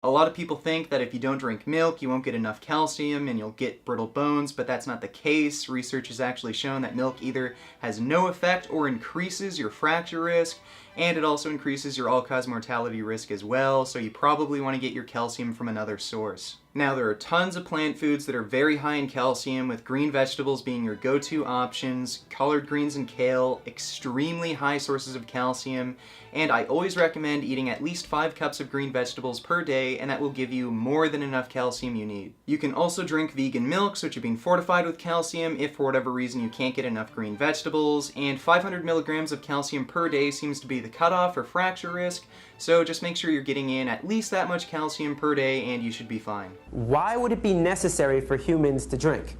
A lot of people think that if you don't drink milk, you won't get enough calcium and you'll get brittle bones, but that's not the case. Research has actually shown that milk either has no effect or increases your fracture risk, and it also increases your all-cause mortality risk as well, so you probably want to get your calcium from another source. Now, there are tons of plant foods that are very high in calcium, with green vegetables being your go-to options, collard greens and kale, extremely high sources of calcium, and I always recommend eating at least 5 cups of green vegetables per day, and that will give you more than enough calcium you need. You can also drink vegan milks, which have been fortified with calcium if for whatever reason you can't get enough green vegetables, and 500 milligrams of calcium per day seems to be the cutoff for fracture risk, so just make sure you're getting in at least that much calcium per day and you should be fine. Why would it be necessary for humans to drink?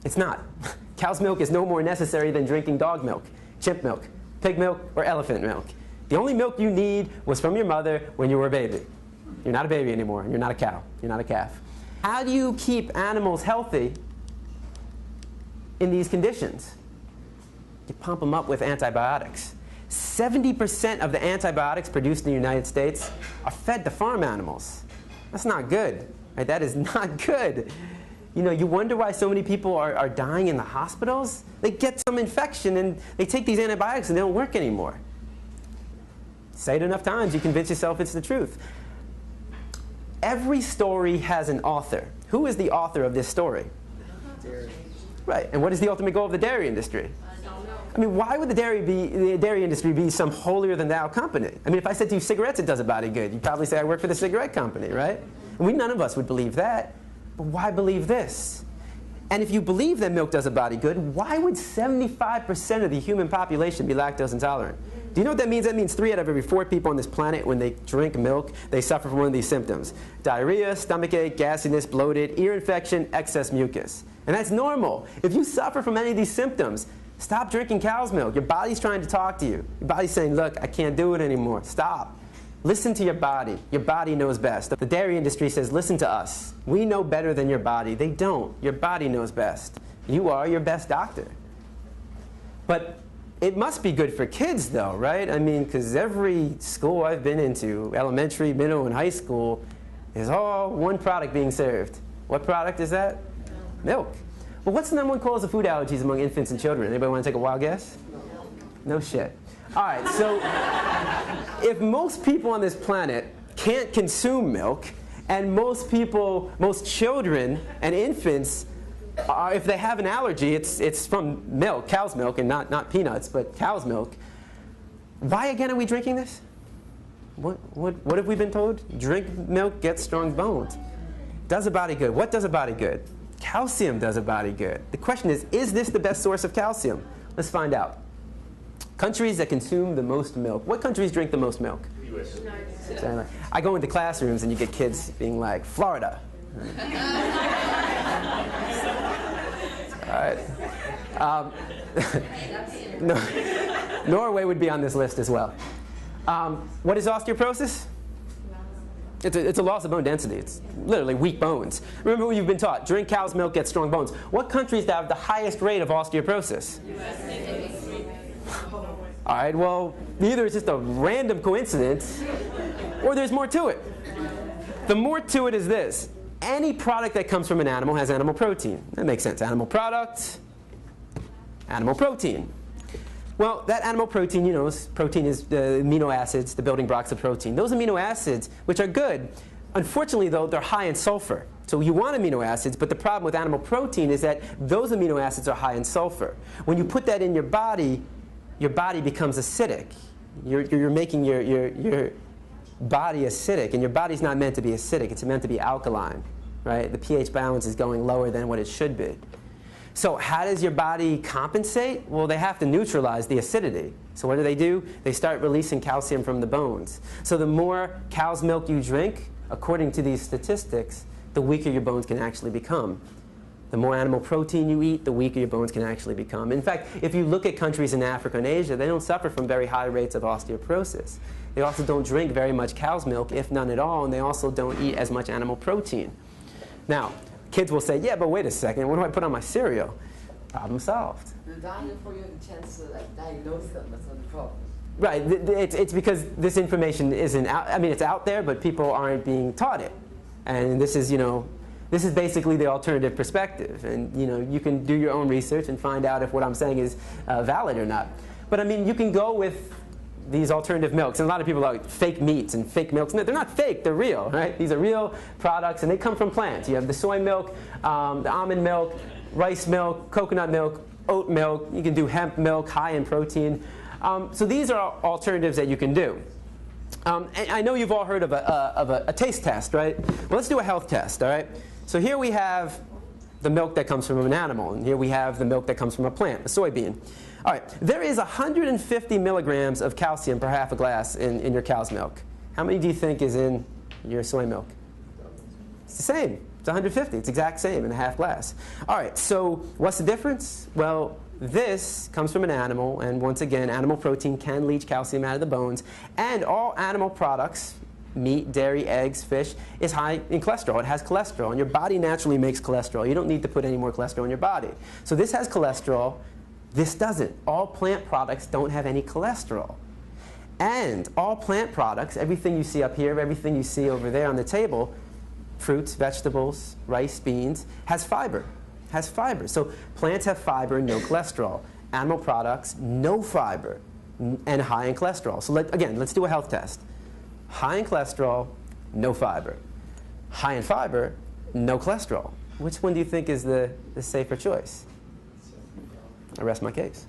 It's not. Cow's milk is no more necessary than drinking dog milk, chimp milk, pig milk, or elephant milk. The only milk you need was from your mother when you were a baby. You're not a baby anymore. You're not a cow. You're not a calf. How do you keep animals healthy in these conditions? You pump them up with antibiotics. 70% of the antibiotics produced in the United States are fed to farm animals. That's not good. Right? That is not good. You know, you wonder why so many people are dying in the hospitals. They get some infection and they take these antibiotics and they don't work anymore. Say it enough times, you convince yourself it's the truth. Every story has an author. Who is the author of this story? Dairy. Right, and what is the ultimate goal of the dairy industry? I mean, why would the dairy industry be some holier-than-thou company? I mean, if I said to you, cigarettes, it does a body good, you'd probably say I work for the cigarette company, right? And none of us would believe that. But why believe this? And if you believe that milk does a body good, why would 75% of the human population be lactose intolerant? Do you know what that means? That means 3 out of every 4 people on this planet, when they drink milk, they suffer from one of these symptoms. Diarrhea, stomachache, gassiness, bloated, ear infection, excess mucus. And that's normal. If you suffer from any of these symptoms, stop drinking cow's milk. Your body's trying to talk to you. Your body's saying, look, I can't do it anymore. Stop. Listen to your body. Your body knows best. The dairy industry says, listen to us. We know better than your body. They don't. Your body knows best. You are your best doctor. But it must be good for kids, though, right? I mean, because every school I've been into, elementary, middle, and high school, is all one product being served. What product is that? Milk. Well, what's the #1 cause of food allergies among infants and children? Anybody want to take a wild guess? No shit. All right, so if most people on this planet can't consume milk, and most children and infants, if they have an allergy, it's from milk, cow's milk, and not peanuts, but cow's milk, why again are we drinking this? What have we been told? Drink milk, get strong bones. Does a body good. What does a body good? Calcium does a body good. The question is this the best source of calcium? Let's find out. Countries that consume the most milk. What countries drink the most milk? US. I go into classrooms and you get kids being like, Florida. All right. No, Norway would be on this list as well. What is osteoporosis? It's a loss of bone density. It's literally weak bones. Remember what you've been taught. Drink cow's milk, get strong bones. What countries have the highest rate of osteoporosis? All right, well, either it's just a random coincidence, or there's more to it. The more to it is this. Any product that comes from an animal has animal protein. That makes sense. Animal product, animal protein. Well, that animal protein, you know, protein is the amino acids, the building blocks of protein. Those amino acids, which are good, unfortunately, though, they're high in sulfur. So you want amino acids, but the problem with animal protein is that those amino acids are high in sulfur. When you put that in your body becomes acidic. You're making your body acidic, and your body's not meant to be acidic. It's meant to be alkaline, right? The pH balance is going lower than what it should be. So how does your body compensate? Well, they have to neutralize the acidity. So what do? They start releasing calcium from the bones. So the more cow's milk you drink, according to these statistics, the weaker your bones can actually become. The more animal protein you eat, the weaker your bones can actually become. In fact, if you look at countries in Africa and Asia, they don't suffer from very high rates of osteoporosis. They also don't drink very much cow's milk, if none at all, and they also don't eat as much animal protein. Now, kids will say, yeah, but wait a second, what do I put on my cereal? Problem solved. The doctor, before you have a chance to diagnose them, that's not the problem. Right. It's because this information isn't out. I mean, it's out there, but people aren't being taught it. And this is, this is basically the alternative perspective. And, you can do your own research and find out if what I'm saying is valid or not. But, I mean, you can go with these alternative milks. And a lot of people are like fake meats and fake milks. No, they're not fake. They're real, right? These are real products, and they come from plants. You have the soy milk, the almond milk, rice milk, coconut milk, oat milk. You can do hemp milk, high in protein. So these are alternatives that you can do. And I know you've all heard of a taste test, right? Well, let's do a health test, all right? So here we have the milk that comes from an animal, and here we have the milk that comes from a plant, a soybean. All right, there is 150 milligrams of calcium per half a glass in your cow's milk. How many do you think is in your soy milk? It's the same. It's 150. It's the exact same in a half glass. All right, so what's the difference? Well, this comes from an animal, and once again, animal protein can leach calcium out of the bones, and all animal products, meat, dairy, eggs, fish, is high in cholesterol. It has cholesterol, and your body naturally makes cholesterol. You don't need to put any more cholesterol in your body. So this has cholesterol. This doesn't. All plant products don't have any cholesterol. And all plant products, everything you see up here, everything you see over there on the table, fruits, vegetables, rice, beans, has fiber. Has fiber. So plants have fiber, no cholesterol. Animal products, no fiber, and high in cholesterol. So again, let's do a health test. High in cholesterol, no fiber. High in fiber, no cholesterol. Which one do you think is the safer choice? I rest my case.